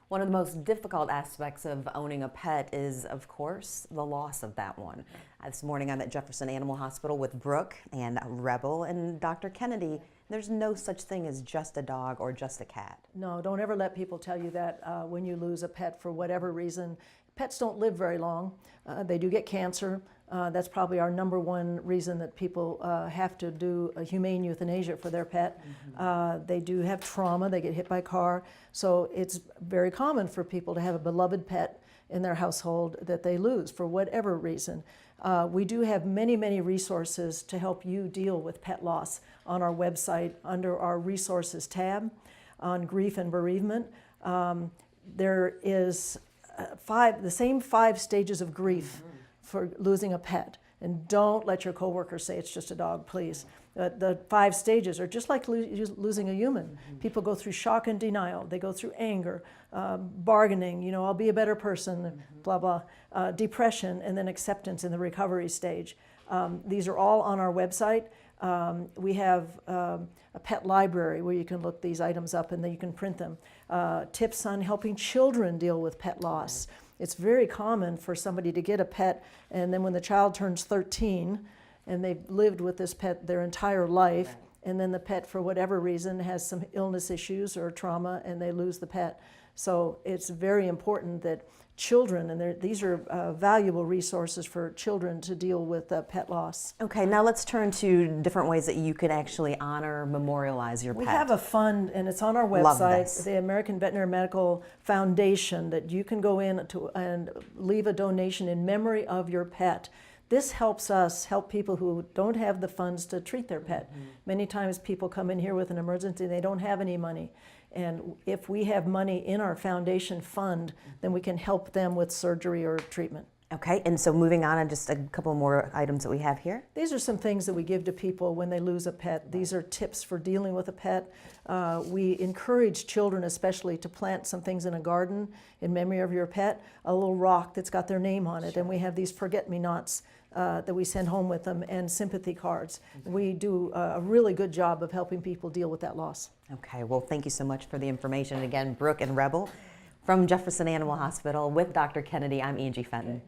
One of the most difficult aspects of owning a pet is, of course, the loss of that one. This morning I'm at Jefferson Animal Hospital with Brooke and Rebel and Dr. Kennedy. There's no such thing as just a dog or just a cat. No, don't ever let people tell you that when you lose a pet for whatever reason. Pets don't live very long. They do get cancer. That's probably our #1 reason that people have to do a humane euthanasia for their pet. They do have trauma. They get hit by a car. So it's very common for people to have a beloved pet in their household that they lose for whatever reason. We do have many, many resources to help you deal with pet loss on our website under our resources tab on grief and bereavement. There is the same 5 stages of grief for losing a pet. And don't let your coworkers say it's just a dog, please. The 5 stages are just like losing a human. People go through shock and denial. They go through anger, bargaining, I'll be a better person, blah, blah, depression, and then acceptance in the recovery stage. These are all on our website. We have a pet library where you can look these items up and then you can print them. Tips on helping children deal with pet loss. It's very common for somebody to get a pet, and then when the child turns 13 and they've lived with this pet their entire life, and then the pet, for whatever reason, has some illness issues or trauma and they lose the pet. So it's very important that children, and these are valuable resources for children to deal with pet loss. Okay, now let's turn to different ways that you can actually honor, memorialize your pet. We have a fund, and it's on our website, the American Veterinary Medical Foundation, that you can go in to and leave a donation in memory of your pet. This helps us help people who don't have the funds to treat their pet. Many times people come in here with an emergency, they don't have any money. And if we have money in our foundation fund, then we can help them with surgery or treatment. Okay, and so moving on, and just a couple more items that we have here. These are some things that we give to people when they lose a pet. These are tips for dealing with a pet. We encourage children especially to plant some things in a garden in memory of your pet, a little rock that's got their name on it. Sure. And we have these forget-me-nots that we send home with them, and sympathy cards. We do a really good job of helping people deal with that loss. Okay, well, thank you so much for the information. Again, Brooke and Rebel from Jefferson Animal Hospital with Dr. Kennedy. I'm Angie Fenton.